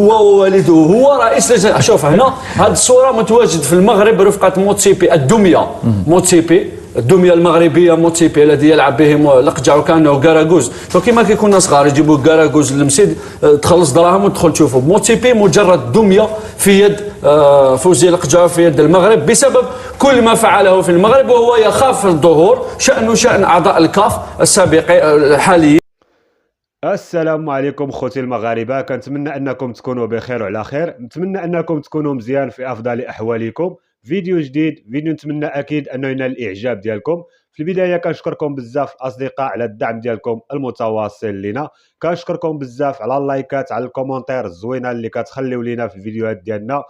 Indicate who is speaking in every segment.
Speaker 1: هو ووالده هو رئيس لجنة. شوف هنا هذه الصورة متواجد في المغرب برفقة موتسيبي الدمية، موتسيبي الدميه المغربيه موتسيبي الذي يلعب بهم لقجع وكانه كراكوز. فكما كيكون صغار يجيبوا كراكوز للمسيد تخلص دراهم وتدخل تشوفوا. موتسيبي مجرد دميه في يد فوزي لقجع في يد المغرب بسبب كل ما فعله في المغرب، وهو يخاف الظهور شأنه شأن اعضاء الكاف السابقين الحاليين.
Speaker 2: السلام عليكم خوتي المغاربه، كنتمنى انكم تكونوا بخير وعلى خير، نتمنى انكم تكونوا مزيان في افضل احوالكم. فيديو جديد، فيديو نتمنى اكيد انه ينال الاعجاب ديالكم. في البدايه كنشكركم بزاف الاصدقاء على الدعم ديالكم المتواصل لنا، كنشكركم بزاف على اللايكات، على الكومنتير الزوينه اللي كتخليو لينا في الفيديوهات ديالنا.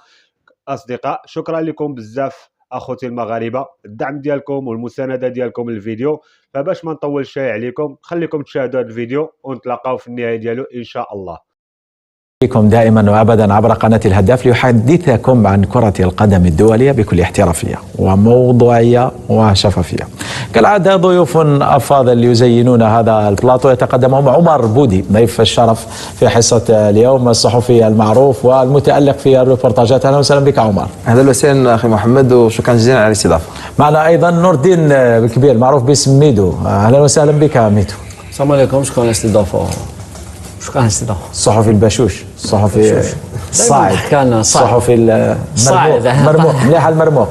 Speaker 2: اصدقاء شكرا لكم بزاف اخوتي المغاربه، الدعم ديالكم والمسانده ديالكم للفيديو. فباش ما نطولش شي عليكم خليكم تشاهدوا هذا الفيديو ونتلاقاو في النهايه ديالو ان شاء الله.
Speaker 3: بكم دائما وابدا عبر قناه الهداف ليحدثكم عن كره القدم الدوليه بكل احترافيه وموضوعيه وشفافيه. كالعاده ضيوف افاضل يزينون هذا البلاطو، يتقدمهم عمر بودي ضيف الشرف في حصه اليوم، الصحفي المعروف والمتالق في الريبورتاجات. اهلا وسهلا بك عمر.
Speaker 4: اهلا وسهلا اخي محمد وشكرا جزيلا على الاستضافه.
Speaker 3: معنا ايضا نور الدين الكبير المعروف باسم ميدو. اهلا وسهلا بك ميدو.
Speaker 1: السلام عليكم، شكرا على الاستضافه. شكرا على الاستضافه.
Speaker 3: الصحفي البشوش، الصحفي الصاعد،
Speaker 1: كان
Speaker 3: الصحفي المرموق، مليح المرموق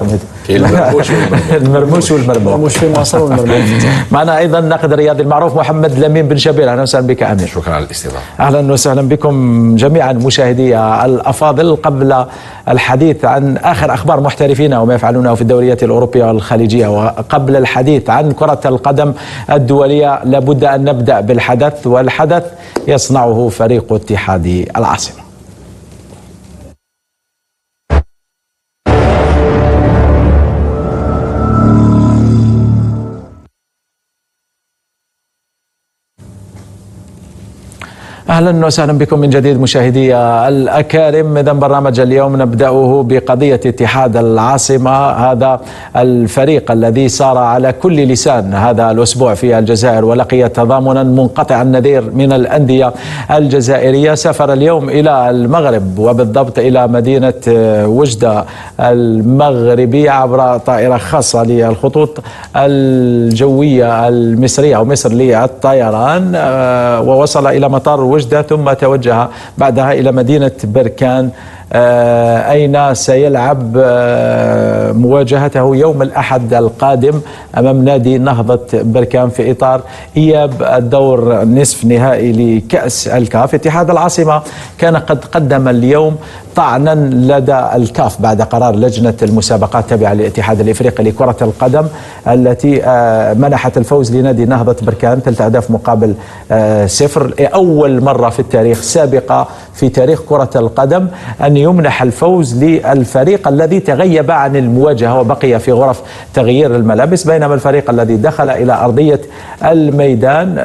Speaker 3: المرموش والمرموق،
Speaker 1: المرموش في مصر والمرموق.
Speaker 3: معنا ايضا الناقد الرياضي المعروف محمد لمين بن شبير. اهلا وسهلا بك امير.
Speaker 5: شكرا على الاستضافه.
Speaker 3: اهلا وسهلا بكم جميعا مشاهدي الافاضل. قبل الحديث عن اخر اخبار محترفينا وما يفعلونه في الدوريات الاوروبيه والخليجيه، وقبل الحديث عن كره القدم الدوليه، لابد ان نبدا بالحدث، والحدث يصنعه فريق اتحاد العاصمه. اهلا وسهلا بكم من جديد مشاهدي الاكارم. اذا برنامج اليوم نبداه بقضيه اتحاد العاصمه، هذا الفريق الذي سار على كل لسان هذا الاسبوع في الجزائر ولقي تضامنا منقطع النظير من الانديه الجزائريه. سافر اليوم الى المغرب وبالضبط الى مدينه وجده المغربيه عبر طائره خاصه للخطوط الجويه المصريه او مصر للطيران، ووصل الى مطار وجدة ثم توجه بعدها إلى مدينة بركان أين سيلعب مواجهته يوم الأحد القادم أمام نادي نهضة بركان في إطار إياب الدور نصف نهائي لكأس الكاف. اتحاد العاصمة كان قد قدم اليوم طعنا لدى الكاف بعد قرار لجنة المسابقات التابعة للاتحاد الإفريقي لكرة القدم التي منحت الفوز لنادي نهضة بركان 3 أهداف مقابل 0. أول مرة في التاريخ، سابقة في تاريخ كرة القدم، أن يمنح الفوز للفريق الذي تغيب عن المواجهة وبقي في غرف تغيير الملابس، بينما الفريق الذي دخل إلى أرضية الميدان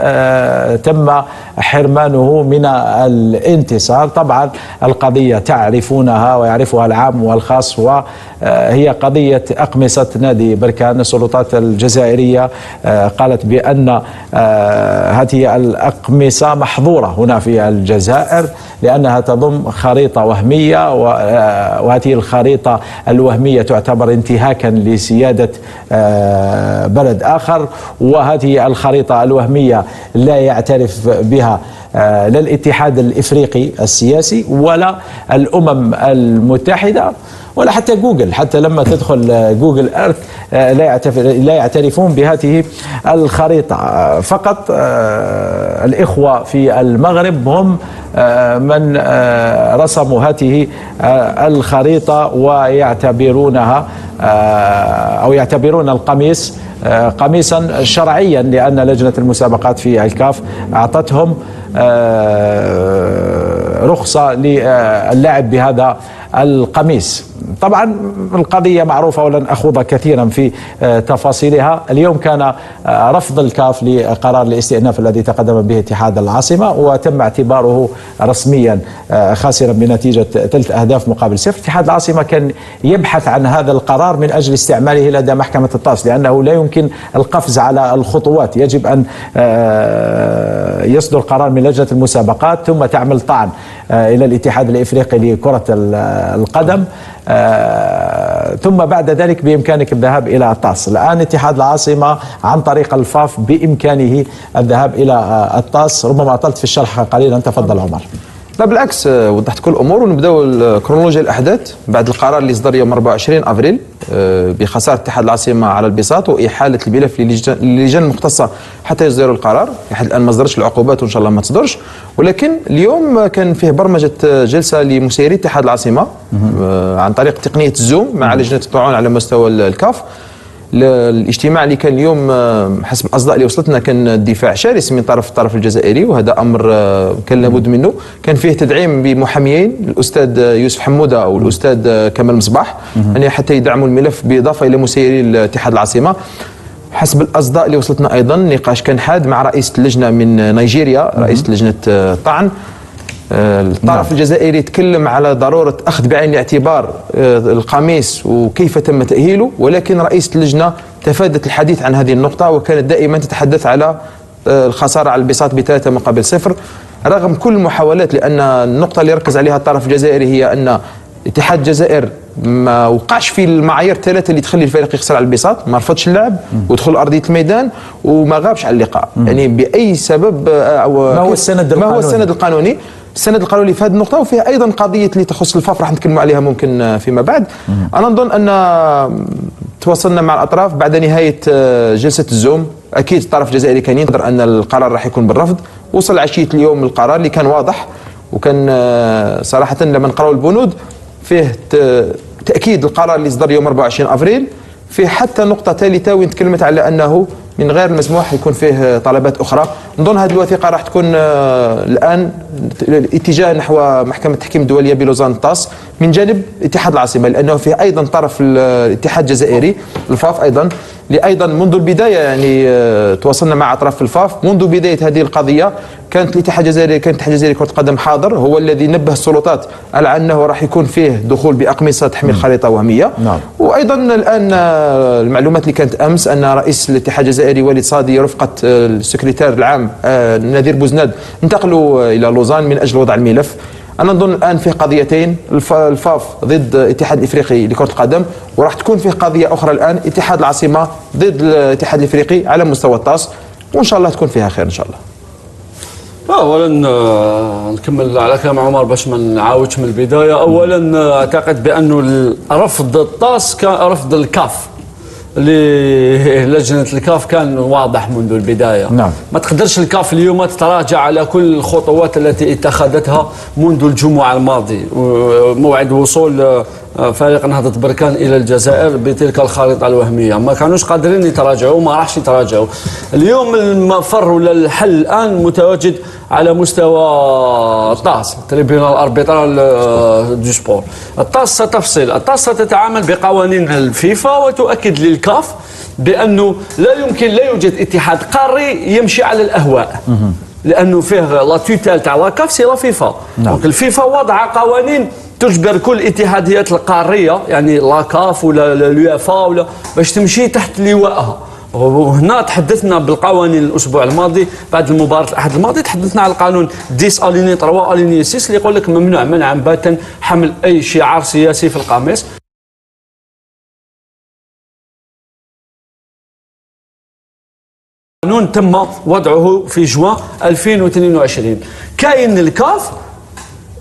Speaker 3: تم حرمانه من الانتصار. طبعا القضية تعرفونها ويعرفها العام والخاص، وهي قضية أقمصة نادي بركان. السلطات الجزائرية قالت بأن هذه الأقمصة محظورة هنا في الجزائر لأنها تضم خريطة وهمية، وهذه الخريطة الوهمية تعتبر انتهاكا لسيادة بلد آخر، وهذه الخريطة الوهمية لا يعترف بها لا الاتحاد الإفريقي السياسي ولا الأمم المتحدة ولا حتى جوجل. حتى لما تدخل جوجل أرث لا يعترفون بهذه الخريطة. فقط الإخوة في المغرب هم من رسموا هذه الخريطة ويعتبرونها أو يعتبرون القميص قميصا شرعيا، لأن لجنة المسابقات في الكاف أعطتهم رخصة للعب بهذا القميص. طبعا القضية معروفة ولن أخوض كثيرا في تفاصيلها. اليوم كان رفض الكاف لقرار الاستئناف الذي تقدم به اتحاد العاصمة، وتم اعتباره رسميا خاسرا بنتيجة 3 أهداف مقابل 0. اتحاد العاصمة كان يبحث عن هذا القرار من أجل استعماله لدى محكمة الطاس، لأنه لا يمكن القفز على الخطوات، يجب أن يصدر قرار من لجنة المسابقات ثم تعمل طعن إلى الاتحاد الإفريقي لكرة القدم. ثم بعد ذلك بإمكانك الذهاب إلى الطاس. الآن اتحاد العاصمة عن طريق الفاف بإمكانه الذهاب إلى الطاس. ربما أطلت في الشرح قليلا، تفضل عمر.
Speaker 4: لا بالعكس، وضحت كل الامور ونبداو كرونولوجيا الاحداث بعد القرار اللي صدر يوم 24 افريل بخساره اتحاد العاصمه على البساط واحاله الملف للجان المختصه حتى يصدروا القرار. لحد الان ما صدرش العقوبات وان شاء الله ما تصدرش، ولكن اليوم كان فيه برمجه جلسه لمسيري اتحاد العاصمه عن طريق تقنيه الزوم مع لجنه الطاعون على مستوى الكاف. الاجتماع اللي كان اليوم حسب الاصداء اللي وصلتنا كان دفاع شرس من طرف الطرف الجزائري، وهذا امر كان لابد منه. كان فيه تدعيم بمحاميين، الاستاذ يوسف حموده او الاستاذ كمال مصباح، يعني حتى يدعموا الملف بالاضافه الى مسيري اتحاد العاصمه. حسب الاصداء اللي وصلتنا ايضا النقاش كان حاد مع رئيس اللجنه من نيجيريا، رئيس لجنه الطعن. الطرف الجزائري تكلم على ضرورة أخذ بعين الاعتبار القميص وكيف تم تأهيله، ولكن رئيس اللجنة تفادت الحديث عن هذه النقطة، وكانت دائما تتحدث على الخسارة على البساط ب3-0 رغم كل المحاولات. لأن النقطة اللي ركز عليها الطرف الجزائري هي أن اتحاد الجزائر ما وقعش في المعايير الثلاثة اللي تخلي الفريق يخسر على البساط، ما رفضش اللعب ودخل أرضية الميدان وما غابش على اللقاء. يعني بأي سبب أو
Speaker 3: ما هو السند
Speaker 4: القانوني؟ السند القانوني في هذه النقطة، وفيها أيضا قضية اللي تخص الفاف راح نتكلموا عليها ممكن فيما بعد. أنا نظن أن تواصلنا مع الأطراف بعد نهاية جلسة الزوم. أكيد الطرف الجزائري كان ينتظر أن القرار راح يكون بالرفض. وصل عشية اليوم القرار اللي كان واضح، وكان صراحة لما نقرأوا البنود فيه تأكيد القرار اللي صدر يوم 24 أفريل. فيه حتى نقطة ثالثة وين تكلمت على أنه من غير المسموح يكون فيه طلبات أخرى. نظن هذه الوثيقة راح تكون الآن الاتجاه نحو محكمة التحكيم الدولية بلوزان الطاس من جانب اتحاد العاصمة، لأنه فيه أيضا طرف الاتحاد الجزائري الفاف أيضا، اللي أيضا منذ البداية يعني تواصلنا مع أطراف الفاف منذ بداية هذه القضية. كانت الاتحاد الجزائري كرة القدم حاضر، هو الذي نبه السلطات على أنه راح يكون فيه دخول بأقمصة تحمل خريطة وهمية. وأيضا الآن المعلومات اللي كانت أمس أن رئيس الاتحاد الجزائري وليد صادي رفقة السكرتير العام نذير بوزناد انتقلوا إلى لوزان من أجل وضع الملف. أنا نظن الآن فيه قضيتين، الفاف ضد الاتحاد الإفريقي لكرة القدم، وراح تكون فيه قضية أخرى الآن اتحاد العاصمة ضد الاتحاد الإفريقي على مستوى الطاس، وإن شاء الله تكون فيها خير إن شاء الله.
Speaker 1: اولا نكمل على كلام عمر باش ما نعاودش من البدايه. اولا اعتقد بانه رفض الطاس كان رفض الكاف للجنه الكاف كان واضح منذ البدايه.
Speaker 3: نعم.
Speaker 1: ما تقدرش الكاف اليوم تتراجع على كل الخطوات التي اتخذتها منذ الجمعه الماضي، موعد وصول فريق نهضة بركان إلى الجزائر بتلك الخريطة الوهمية. ما كانوش قادرين يتراجعوا، ما راحش يتراجعوا. اليوم المفر ولا الحل الآن متواجد على مستوى الطاس، تريبيونال اربيترال دو سبور. الطاس ستفصل، الطاس ستتعامل بقوانين الفيفا وتؤكد للكاف بأنه لا يوجد اتحاد قاري يمشي على الأهواء، لأنه فيه لا توتال تاع لا كاف سي لا فيفا. دونك الفيفا وضع قوانين تجبر كل الاتحاديات القاريه يعني لا كاف ولا اليوفا ولا باش تمشي تحت لوائها. وهنا تحدثنا بالقوانين الاسبوع الماضي بعد المباراه الاحد الماضي، تحدثنا على القانون 10 اليني 3 اليني 6 اللي يقول لك ممنوع منعا باتا حمل اي شعار سياسي في القميص. قانون تم وضعه في جوان 2022. كاين الكاف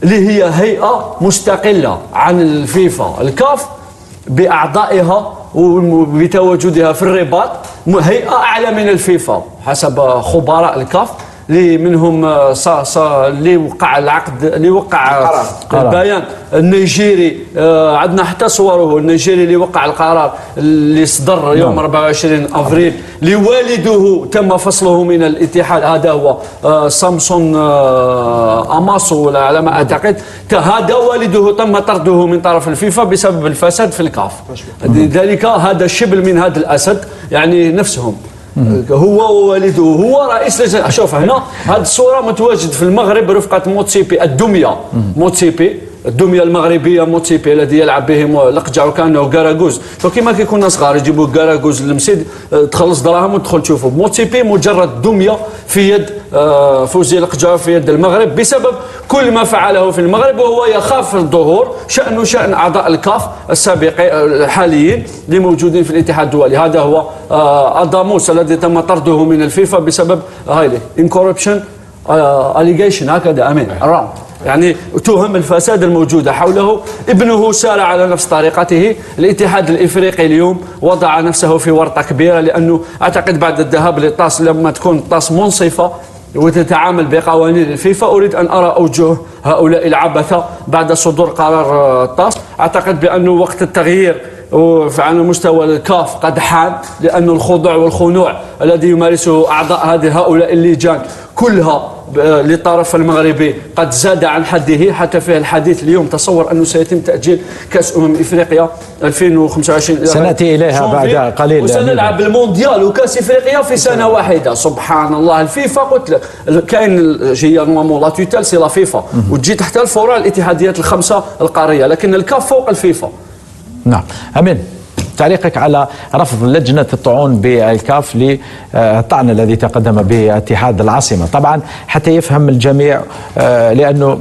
Speaker 1: اللي هي هيئة مستقلة عن الفيفا. الكاف بأعضائها وبتواجدها في الرباط هيئة أعلى من الفيفا حسب خبراء الكاف، اللي منهم اللي وقع العقد، اللي وقع البيان النيجيري. عندنا حتى صوره، النيجيري اللي وقع القرار اللي صدر يوم 24 افريل لوالده تم فصله من الاتحاد. هذا هو سامسون اماسو ولا على ما اعتقد، هذا والده تم طرده من طرف الفيفا بسبب الفساد في الكاف. لذلك هذا الشبل من هذا الاسد يعني نفسهم، هو ووالده، هو رئيس لجنة. شوف هنا هذه الصورة متواجد في المغرب رفقة موتسيبي الدمية، موتسيبي الدمية المغربية، موتسيبي الذي يلعب بهم لقجع وكانه كاراغوز. فكما كيكون صغار يجيبوا كاراغوز للمسيد تخلص دراهم وتدخل تشوفه. موتسيبي مجرد دمية في يد فوزي القجار في يد المغرب بسبب كل ما فعله في المغرب، وهو يخاف الظهور. شأن أعضاء الكاف السابقين الحاليين اللي موجودين في الاتحاد الدولي. هذا هو أداموس الذي تم طرده من الفيفا بسبب هاي انكوربشن allegation، هكذا امين يعني تهم الفساد الموجودة حوله. ابنه سار على نفس طريقته. الاتحاد الإفريقي اليوم وضع نفسه في ورطة كبيرة، لأنه أعتقد بعد الذهاب للطاس لما تكون الطاس منصفة وتتعامل بقوانين الفيفا، أريد أن أرى أوجه هؤلاء العبثة بعد صدور قرار الطاس. أعتقد بأنه وقت التغيير على مستوى الكاف قد حان، لأن الخضوع والخنوع الذي يمارسه أعضاء هؤلاء اللجان كلها للطرف المغربي قد زاد عن حده، حتى في الحديث اليوم تصور أنه سيتم تأجيل كأس إفريقيا 2025
Speaker 3: سنأتي إليها بعد قليل،
Speaker 1: وسنلعب المونديال وكأس إفريقيا في سنة واحدة. سبحان الله، الفيفا قلت لك كاين جي نورمالمون لا توتال سي لا فيفا، وتجي تحت الفروع الاتحاديات الخمسة القارية، لكن الكاف فوق الفيفا.
Speaker 3: نعم. أمين، تعليقك على رفض لجنة الطعون بالكاف للطعن الذي تقدم به اتحاد العاصمة. طبعا حتى يفهم الجميع، لأنه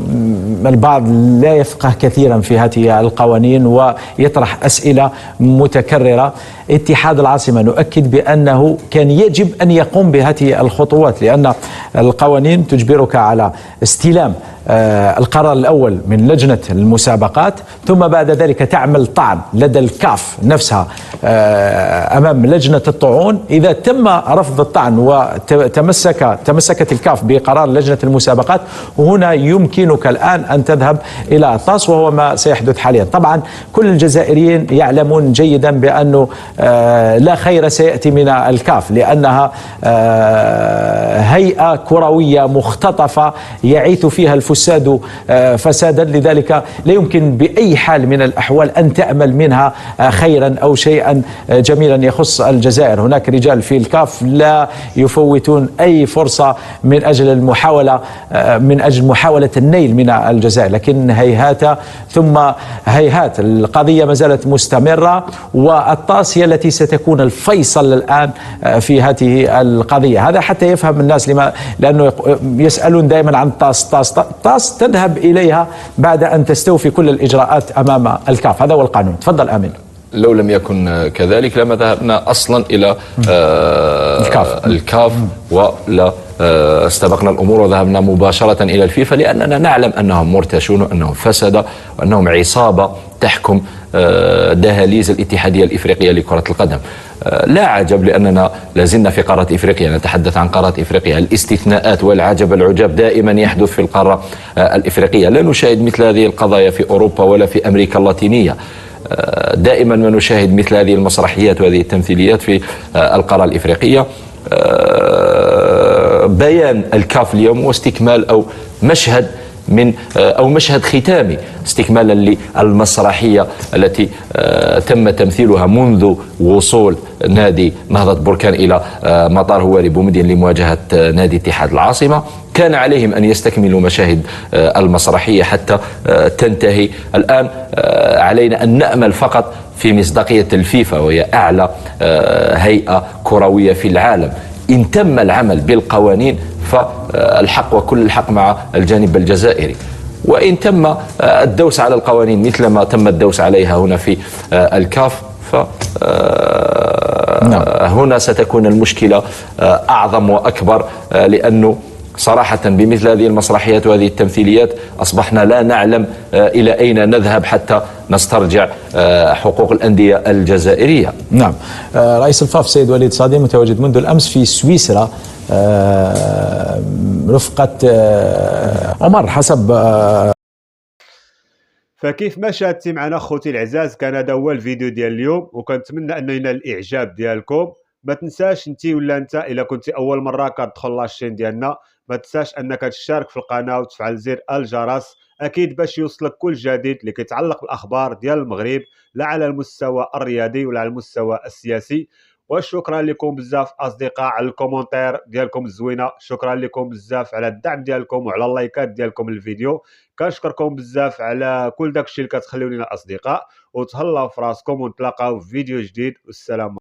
Speaker 3: البعض لا يفقه كثيرا في هذه القوانين ويطرح أسئلة متكررة. اتحاد العاصمة نؤكد بأنه كان يجب أن يقوم بهذه الخطوات، لأن القوانين تجبرك على استلام القرار الأول من لجنة المسابقات، ثم بعد ذلك تعمل طعن لدى الكاف نفسها أمام لجنة الطعون. إذا تم رفض الطعن وتمسكت الكاف بقرار لجنة المسابقات، هنا يمكنك الآن أن تذهب إلى الطاس، وهو ما سيحدث حاليا. طبعا كل الجزائريين يعلمون جيدا بأنه لا خير سيأتي من الكاف، لأنها هيئة كروية مختطفة يعيث فيها الفساد فسادا، لذلك لا يمكن بأي حال من الأحوال أن تأمل منها خيرا أو شيئا جميلا يخص الجزائر. هناك رجال في الكاف لا يفوتون أي فرصة من أجل محاولة النيل من الجزائر، لكن هيهات ثم هيهات. القضية ما زالت مستمرة، والطاس هي التي ستكون الفيصل الآن في هذه القضية. هذا حتى يفهم الناس، لأنه يسألون دائما عن طاس تذهب إليها بعد أن تستوفي كل الإجراءات أمام الكاف. هذا هو القانون. تفضل آمين.
Speaker 5: لو لم يكن كذلك لما ذهبنا أصلا إلى الكاف ولا استبقنا الأمور وذهبنا مباشرة إلى الفيفا، لأننا نعلم أنهم مرتشون وأنهم فسد وأنهم عصابة تحكم دهاليز الاتحادية الإفريقية لكرة القدم. لا عجب، لأننا لازلنا في قارة إفريقيا، نتحدث عن قارة إفريقيا. الاستثناءات والعجب العجاب دائما يحدث في القارة الإفريقية. لا نشاهد مثل هذه القضايا في أوروبا ولا في أمريكا اللاتينية. دائما ما نشاهد مثل هذه المسرحيات وهذه التمثيليات في القارة الإفريقية. بيان الكاف اليوم واستكمال أو مشهد ختامي استكمالا للمسرحية التي تم تمثيلها منذ وصول نادي نهضة بركان إلى مطار هواري بومدين لمواجهة نادي اتحاد العاصمة. كان عليهم أن يستكملوا مشاهد المسرحية حتى تنتهي. الآن علينا أن نأمل فقط في مصداقية الفيفا، وهي أعلى هيئة كروية في العالم. إن تم العمل بالقوانين فالحق وكل الحق مع الجانب الجزائري، وإن تم الدوس على القوانين مثل ما تم الدوس عليها هنا في الكاف فهنا ستكون المشكلة أعظم وأكبر، لأنه صراحة بمثل هذه المسرحيات وهذه التمثيليات أصبحنا لا نعلم إلى أين نذهب حتى نسترجع حقوق الأندية الجزائرية.
Speaker 3: نعم. رئيس الفاف سيد وليد صادي متواجد منذ الأمس في سويسرا رفقة عمر حسب.
Speaker 2: فكيف ما شاهدتي معنا خوتي العزاز، كان هذا هو الفيديو ديال اليوم، وكنتمنى انه ينال الاعجاب ديالكم. ما تنساش انت ولا انت الا كنتي اول مره كتدخل لاشين ديالنا، ما تنساش انك تشارك في القناه وتفعل زر الجرس، اكيد باش يوصلك كل جديد اللي كيتعلق بالاخبار ديال المغرب، لا على المستوى الرياضي ولا على المستوى السياسي. وشكرا لكم بزاف اصدقاء على الكومنتير ديالكم الزوينه، شكرا لكم بزاف على الدعم ديالكم وعلى اللايكات ديالكم للفيديو. كنشكركم بزاف على كل داكشي اللي كتخليو لنا اصدقاء، وتهلاو في راسكم ونتلاقاو في فيديو جديد، والسلام.